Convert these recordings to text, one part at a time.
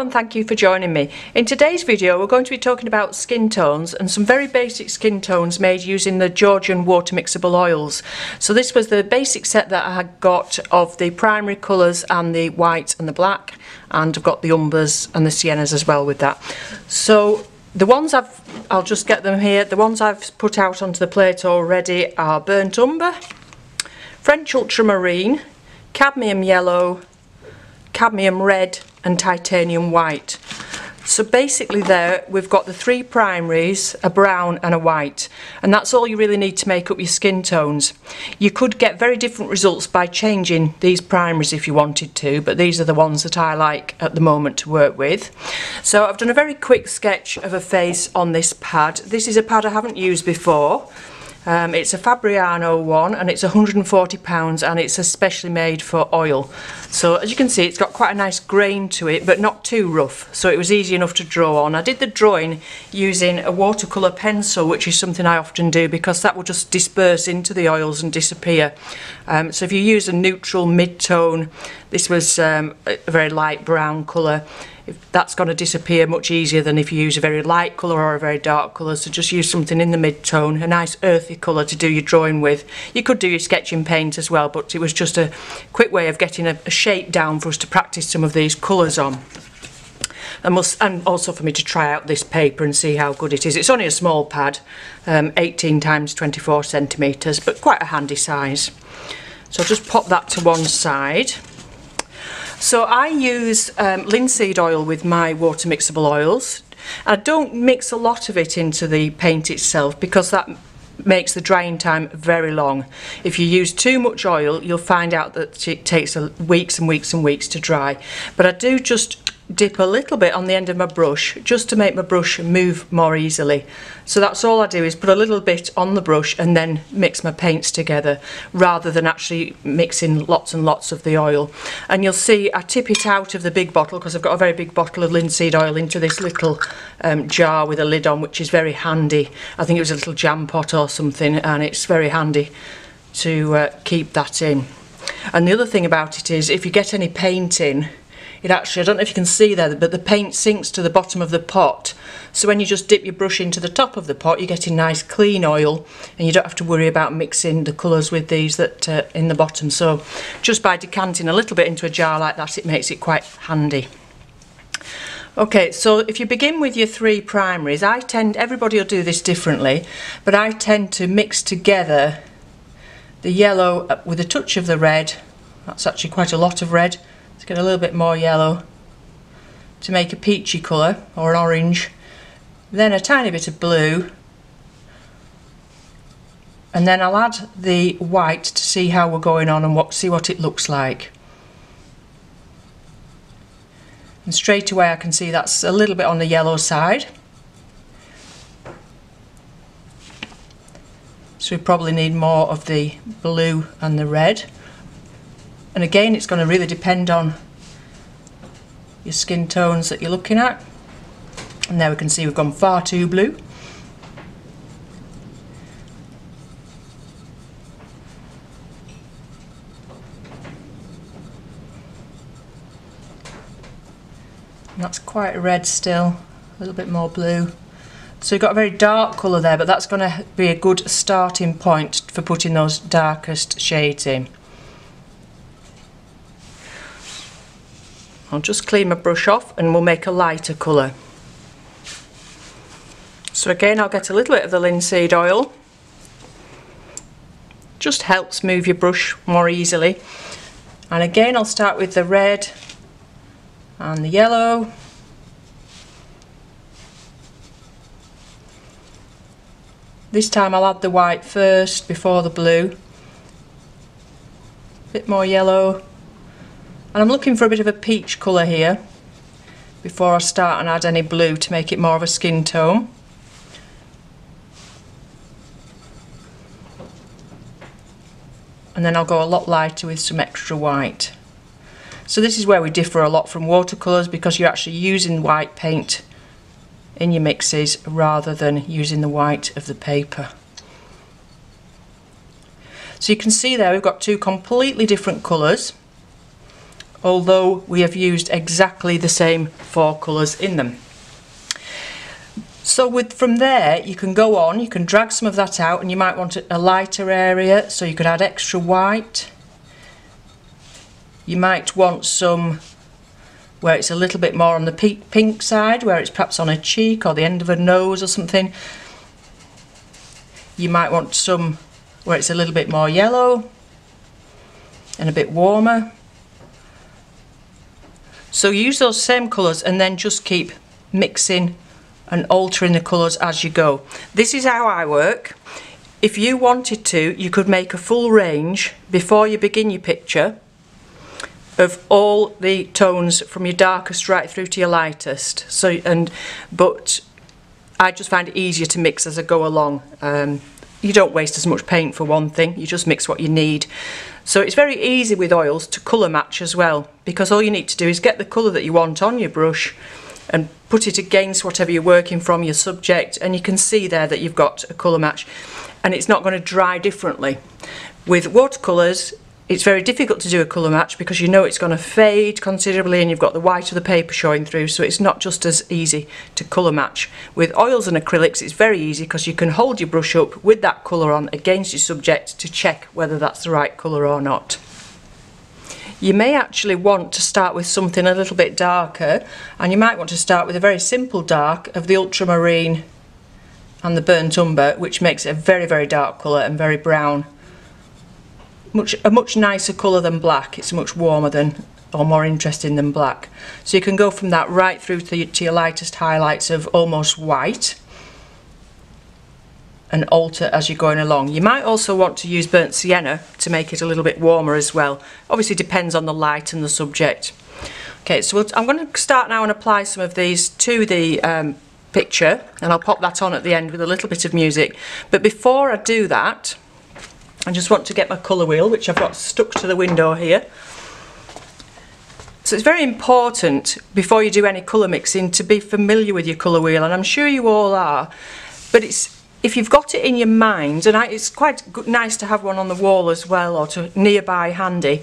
Hello and thank you for joining me. In today's video we're going to be talking about skin tones and some very basic skin tones made using the Georgian water mixable oils. So this was the basic set that I had got of the primary colours and the white and the black, and I've got the umbers and the siennas as well with that. So the ones I'll just get them here, the ones I've put out onto the plate already are Burnt Umber, French Ultramarine, Cadmium Yellow, Cadmium Red and Titanium White. So basically there we've got the three primaries, a brown and a white, and that's all you really need to make up your skin tones. You could get very different results by changing these primaries if you wanted to, but these are the ones that I like at the moment to work with. So I've done a very quick sketch of a face on this pad. This is a pad I haven't used before. It's a Fabriano one and it's £140 and it's especially made for oil. So as you can see, it's got quite a nice grain to it but not too rough, so it was easy enough to draw on. I did the drawing using a watercolour pencil, which is something I often do because that will just disperse into the oils and disappear. So if you use a neutral mid-tone, this was a very light brown colour, that's going to disappear much easier than if you use a very light colour or a very dark colour. So just use something in the mid-tone, a nice earthy colour to do your drawing with. You could do your sketch in paint as well, but it was just a quick way of getting a shape down for us to practice some of these colours on. And also for me to try out this paper and see how good it is. It's only a small pad, 18 times 24 centimetres, but quite a handy size. So I'll just pop that to one side. So I use linseed oil with my water mixable oils. I don't mix a lot of it into the paint itself because that makes the drying time very long. If you use too much oil, you'll find out that it takes weeks and weeks and weeks to dry. But I do just dip a little bit on the end of my brush just to make my brush move more easily. So that's all I do, is put a little bit on the brush and then mix my paints together rather than actually mixing lots and lots of the oil. And you'll see I tip it out of the big bottle because I've got a very big bottle of linseed oil into this little jar with a lid on, which is very handy. I think it was a little jam pot or something, and it's very handy to keep that in. And the other thing about it is if you get any paint in, it actually, I don't know if you can see there, but the paint sinks to the bottom of the pot. So when you just dip your brush into the top of the pot, you're getting nice clean oil and you don't have to worry about mixing the colours with these that in the bottom. So just by decanting a little bit into a jar like that, it makes it quite handy. Okay, so if you begin with your three primaries, everybody will do this differently, but I tend to mix together the yellow with a touch of the red. That's actually quite a lot of red. Let's get a little bit more yellow to make a peachy colour or an orange, then a tiny bit of blue, and then I'll add the white to see how we're going on and see what it looks like. And straight away I can see that's a little bit on the yellow side, so we probably need more of the blue and the red. And again, it's going to really depend on your skin tones that you're looking at. And there we can see we've gone far too blue. And that's quite red still, a little bit more blue. So you've got a very dark colour there, but that's going to be a good starting point for putting those darkest shades in. I'll just clean my brush off and we'll make a lighter colour. So again, I'll get a little bit of the linseed oil. Just helps move your brush more easily. And again, I'll start with the red and the yellow. This time I'll add the white first before the blue. A bit more yellow. And I'm looking for a bit of a peach colour here before I start and add any blue to make it more of a skin tone. And then I'll go a lot lighter with some extra white. So this is where we differ a lot from watercolours, because you're actually using white paint in your mixes rather than using the white of the paper. So you can see there we've got two completely different colours. although we have used exactly the same 4 colours in them. So from there you can go on, you can drag some of that out, and you might want a lighter area, so you could add extra white. You might want some where it's a little bit more on the pink side, where it's perhaps on a cheek or the end of a nose or something. You might want some where it's a little bit more yellow and a bit warmer. So use those same colours and then just keep mixing and altering the colours as you go. This is how I work. If you wanted to, you could make a full range before you begin your picture of all the tones from your darkest right through to your lightest. But I just find it easier to mix as I go along. You don't waste as much paint, for one thing, you just mix what you need. So it's very easy with oils to colour match as well, because all you need to do is get the colour that you want on your brush and put it against whatever you're working from, your subject, and you can see there that you've got a colour match, and it's not going to dry differently. With watercolours, it's very difficult to do a colour match because you know it's going to fade considerably and you've got the white of the paper showing through, so it's not just as easy to colour match. With oils and acrylics it's very easy because you can hold your brush up with that colour on against your subject to check whether that's the right colour or not. You may actually want to start with something a little bit darker, and you might want to start with a very simple dark of the ultramarine and the burnt umber, which makes it a very, very dark colour and very brown. A much nicer colour than black. It's much warmer than, or more interesting than black. So you can go from that right through to your lightest highlights of almost white and alter as you're going along. You might also want to use burnt sienna to make it a little bit warmer as well. Obviously depends on the light and the subject. Okay, so I'm going to start now and apply some of these to the picture, and I'll pop that on at the end with a little bit of music. But before I do that, I just want to get my colour wheel, which I've got stuck to the window here. So it's very important before you do any colour mixing to be familiar with your colour wheel, and I'm sure you all are, but if you've got it in your mind, and it's quite nice to have one on the wall as well, or nearby handy.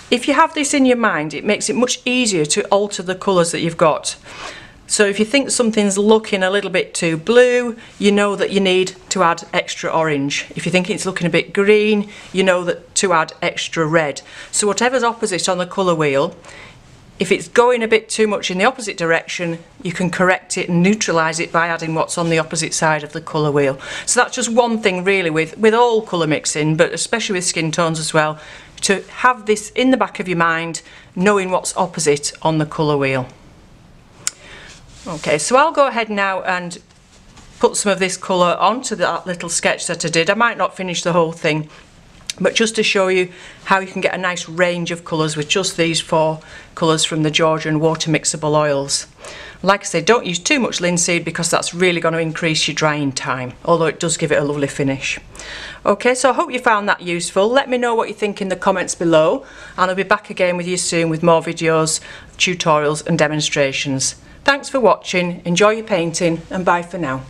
If you have this in your mind, it makes it much easier to alter the colours that you've got. So if you think something's looking a little bit too blue, you know that you need to add extra orange. If you think it's looking a bit green, you know that to add extra red. So whatever's opposite on the colour wheel, if it's going a bit too much in the opposite direction, you can correct it and neutralise it by adding what's on the opposite side of the colour wheel. So that's just one thing really with all colour mixing, but especially with skin tones as well, to have this in the back of your mind, knowing what's opposite on the colour wheel. Okay, so I'll go ahead now and put some of this colour onto that little sketch that I did. I might not finish the whole thing, but just to show you how you can get a nice range of colours with just these 4 colours from the Georgian water mixable oils. Like I said, don't use too much linseed because that's really going to increase your drying time, although it does give it a lovely finish. Okay, so I hope you found that useful. Let me know what you think in the comments below, and I'll be back again with you soon with more videos, tutorials and demonstrations. Thanks for watching, enjoy your painting, and bye for now.